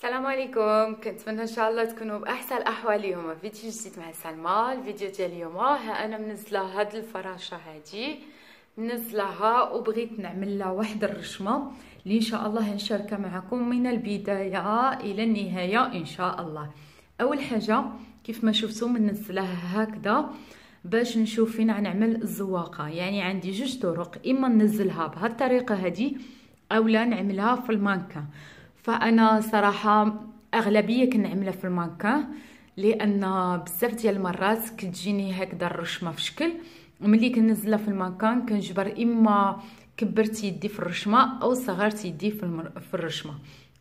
السلام عليكم. كنتمنى ان شاء الله تكونوا باحسن الاحوال. اليوم فيديو جديد مع سلمى. الفيديو ديال اليوم ها انا منزله هاد الفراشه هادي، منزلها وبغيت نعمل لها واحد الرشمه اللي ان شاء الله نشاركها معكم من البدايه الى النهايه ان شاء الله. اول حاجه كيف ما شفتوا منزلها هكذا باش نشوف فين غنعمل الزواقه. يعني عندي جوج طرق، اما ننزلها بهاد الطريقه هادي اولا نعملها في المانكا. فانا صراحه اغلبيه كنعملها في المانكا لان بزاف ديال المرات كتجيني هكذا الرشمه في شكل، وملي كننزلها في المانكا كنجبر اما كبرت يدي في الرشمه او صغرت يدي في الرشمه.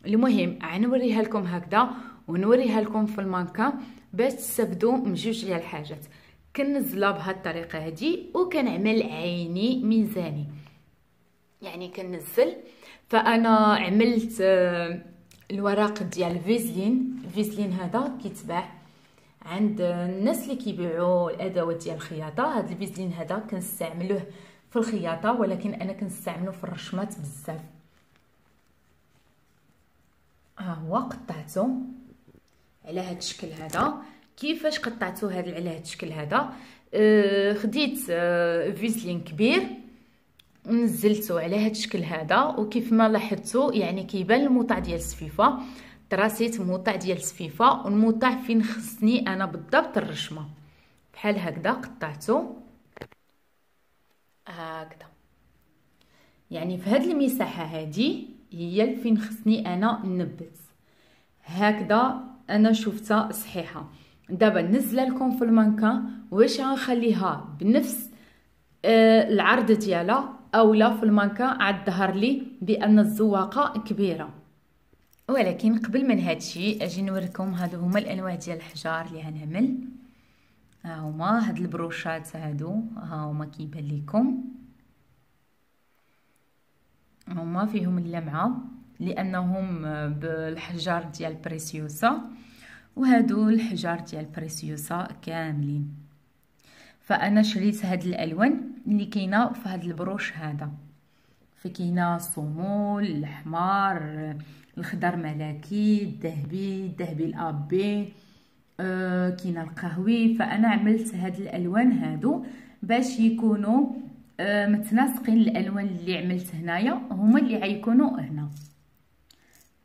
المهم غنوريها لكم هكذا ونوريها لكم في المانكا باش تستافدوا من جوج ديال الحاجات. كننزلها بهذه الطريقه هذه وكنعمل عيني ميزاني، يعني كننزل. فانا عملت الورق ديال الفيزلين هذا كيتباع عند الناس اللي كيبيعوا الادوات ديال الخياطه. هذا الفيزلين هذا كنستعملوه في الخياطه، ولكن انا كنستعملو في الرشمات بزاف. ها هو قطعته على هذا الشكل هذا. كيفاش قطعته هذا على هذا الشكل هذا؟ خديت فيزلين كبير ونزلته على هذا الشكل هذا، وكيف ما لاحظتوا يعني كيبان الموطع ديال السفيفه. تراسيت موطع ديال السفيفه والموطع فين خصني انا بالضبط الرشمه، بحال هكذا قطعته هكذا. يعني في هذه المساحه هذه هي فين خصني انا ننبت هكذا. انا شفتها صحيحه. دابا نزله لكم في المانكا واش غنخليها بنفس العرض ديالها اولا في المانكا عاد ظهر لي بان الزواقه كبيره. ولكن قبل من هادشي اجي نوريكم هادو هما الانواع ديال الحجار اللي غنعمل. ها هما هاد البروشات هادو، ها هما كيبان لكم هما فيهم اللمعه لانهم بالحجار ديال بريسيوسا، وهادو الحجار ديال بريسيوسا كاملين. فانا شريت هاد الالوان اللي كاينه في هاد البروش هذا. فكاينه الصومول، الاحمر، الخضر ملكي، الذهبي الابي، كاينه القهوي. فانا عملت هاد الالوان هادو باش يكونوا متناسقين. الالوان اللي عملت هنايا هما اللي غيكونوا هنا.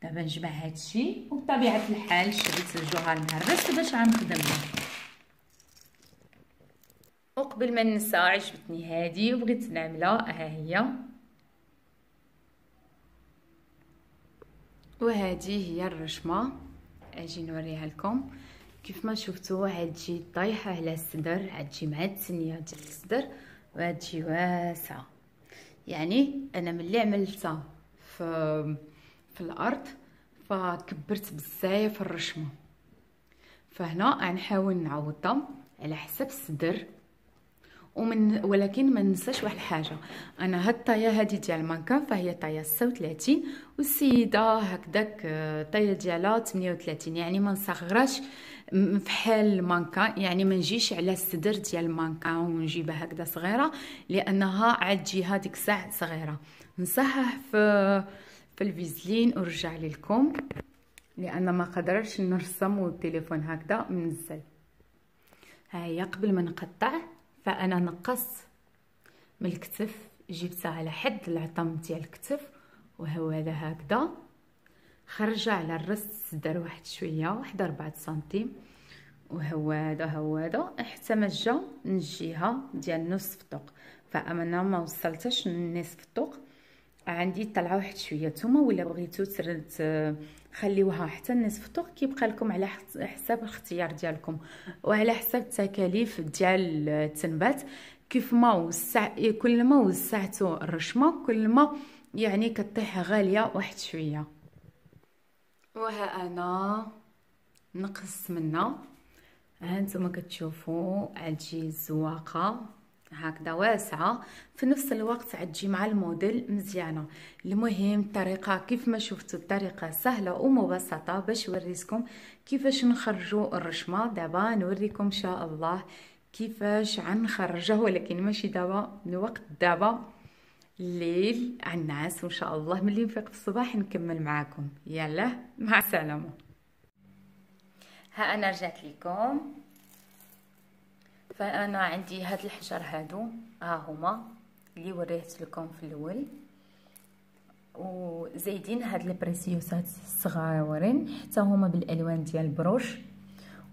دابا نجمع هادشي، وبطبيعه الحال شريت الجوهر مهرس باش غنخدمها. وقبل ما ننسى عجبتني هادي وبغيت نعملها، ها هي. وهذه هي الرشمه. اجي نوريها لكم. كيف ما شفتوا هتجي طايحه على الصدر، هتجي مع التنيه ديال الصدر، وهتجي واسعه. يعني انا ملي عملتها في الارض فكبرت بزاف الرشمه. فهنا غنحاول نعوضها على حسب الصدر. ولكن ما ننساش واحد الحاجه، انا هاد الطايه هادي ديال المانكا فهي طايه 36 والسيده هكذاك الطايه ديالها 38. يعني ما نصغرش فحال المانكا، يعني ما نجيش على الصدر ديال المانكا ونجيبها هكذا صغيره لانها عاد تجي هذيك الساعه صغيره. نصحح في الفيزلين ورجع لكم لان ما قدرتش نرسم والتليفون هكذا منزل. ها هي قبل ما نقطع فانا نقصت من الكتف، جبتها على حد العظم ديال الكتف وهو هذا هكذا. خرج على الراس الصدر واحد شويه، واحد 4 سنتيم، وهو هذا حتى ما جا الجهه ديال نصف الطوق. فانا ما وصلتش لنصف الطوق، عندي طلعه واحد شويه. نتوما ولا بغيتو خليوها حتى نصف الطوق، كيبقى لكم على حساب الاختيار ديالكم وعلى حساب التكاليف ديال التنبات. كيف ما كل ما وسعتوا الرشمه كل ما يعني كطيح غاليه واحد شويه. وها انا نقص منها. ها نتوما كتشوفوا عتجي الزواقه هكذا واسعه، في نفس الوقت عتجي مع الموديل مزيانه. المهم الطريقه كيف ما شفتوا الطريقه سهله ومبسطه باش وريتكم كيفاش نخرجوا الرشمه. دابا نوريكم ان شاء الله كيفاش غنخرجها، ولكن ماشي دابا الوقت. دابا الليل على الناس، وان شاء الله ملي نفيق في الصباح نكمل معاكم. يلا مع السلامه. ها انا رجعت لكم. فانا عندي هاد الحجر هادو ها هما اللي وريت لكم في الاول، وزايدين هاد البريسيوسات الصغيورين حتى هما بالالوان ديال البروش،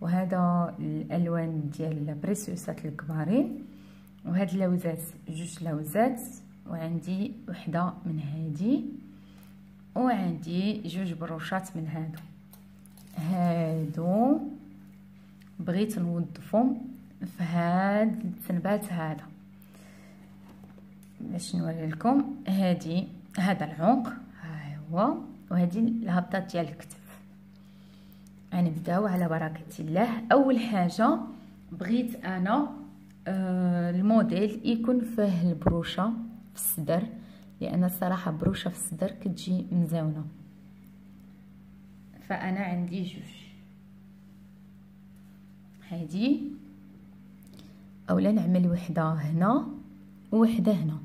وهذا الالوان ديال البريسيوسات الكبارين، وهاد اللوزات جوج لوزات، وعندي وحده من هادي، وعندي جوج بروشات من هادو بغيت نوظفهم في هاد التنبات هذا باش نوري لكم. هذا العنق ها هو، وهذه الهبطات ديال الكتف. غنبداو على بركه الله. اول حاجه بغيت انا الموديل يكون فيه البروشه في الصدر، لان الصراحه بروشه في الصدر كتجي مزونه. فانا عندي جوج، هذه اولا نعمل وحده هنا ووحده هنا،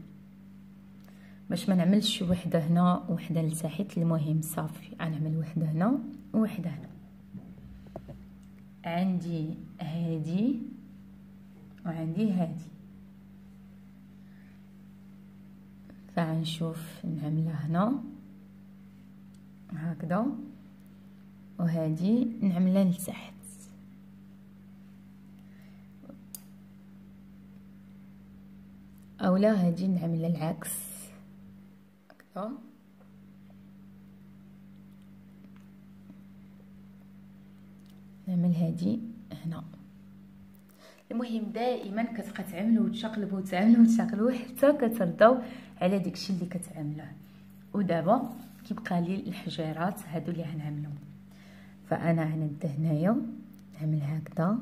باش ما نعملش وحده هنا وحده لتحت. المهم صافي غنعمل وحده هنا ووحده هنا. عندي هادي وعندي هادي، فغنشوف نعملها هنا هكذا، وهادي نعملها لتحت. اولا هادي نعملها العكس هكذا. نعمل هادي هنا. المهم دائما كتبقى تعملوا وتشقلبوا وتعملوا حتى كترضاو على داكشي اللي كتعملوه. ودابا كيبقى لي الحجيرات هادو اللي غنعملهم. فانا غنبدا هنايا نعمل هكذا،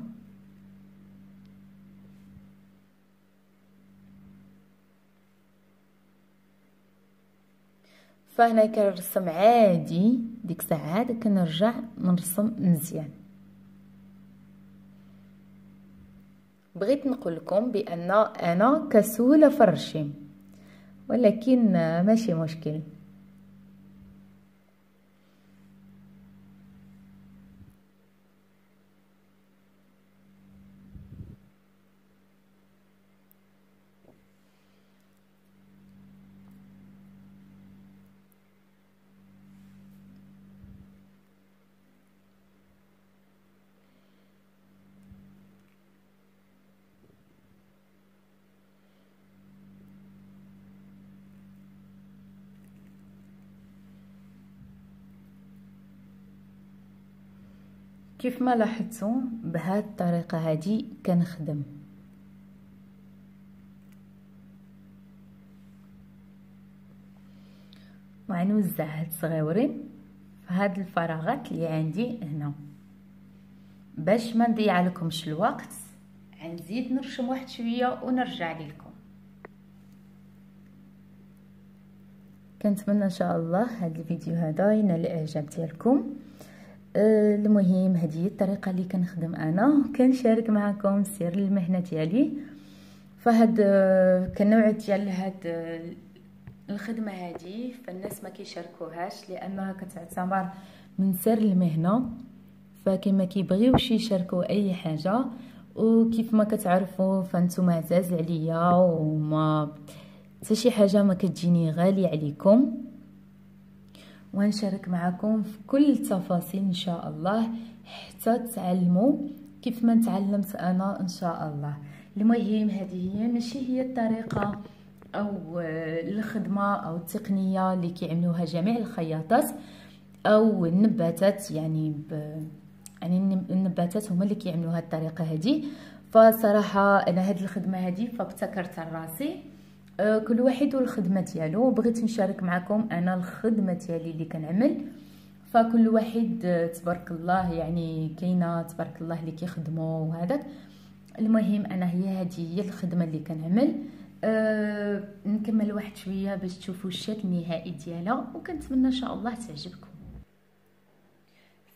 فهنا كنرسم عادي. ديك الساعه كنرجع نرسم مزيان. بغيت نقول لكم بان انا كسوله في الرشيم، ولكن ماشي مشكل. كيف ما لاحظتوا بهذه الطريقه هذه كنخدم. وغنوزع هاد الصغيورين في هاد الفراغات اللي عندي هنا. باش ما نضيع لكمش الوقت غنزيد نرشم واحد شويه ونرجع لكم. كنتمنى ان شاء الله هاد الفيديو هذا ينال الاعجاب ديالكم. المهم هذه هي الطريقه اللي كنخدم انا، كنشارك معكم سر المهنه ديالي. فهاد كنوع ديال هاد الخدمه هذه فالناس ما كيشاركوهاش لانها كتعتبر من سر المهنه، فكما كيبغيوش يشاركوا اي حاجه. وكيف ما كتعرفوا فانتم عزاز عليا، وما حتى شي حاجه ما كتجيني غاليه عليكم، ونشارك معكم في كل التفاصيل ان شاء الله حتى تعلموا كيف ما تعلمت انا ان شاء الله. المهم هذه هي ماشي هي الطريقه او الخدمه او التقنيه اللي كيعملوها جميع الخياطات او النباتات، يعني النباتات هما اللي كيعملوا هذه الطريقه هذه. فصراحه انا هذه الخدمه هذه فابتكرتها لراسي. كل واحد والخدمه ديالو، بغيت نشارك معكم انا الخدمه ديالي اللي كنعمل. فكل واحد تبارك الله، يعني كاينه تبارك الله اللي كيخدموا وهذاك. المهم انا هذه هي الخدمه اللي كنعمل. نكمل واحد شويه باش تشوفوا الشكل النهائي ديالها، وكنتمنى ان شاء الله تعجبكم.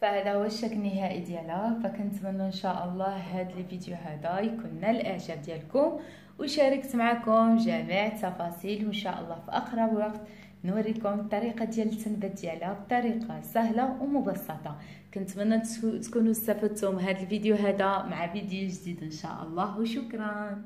فهذا هو الشكل النهائي ديالها. فكنتمنى ان شاء الله هذا الفيديو هذا يكون نال الاعجاب ديالكم، وشاركت معكم جميع التفاصيل، وان شاء الله في اقرب وقت نوريكم الطريقه ديال التنبات ديالها بطريقه سهله ومبسطه. كنتمنى تكونوا استفدتوا من هذا الفيديو هذا، مع فيديو جديد ان شاء الله، وشكرا.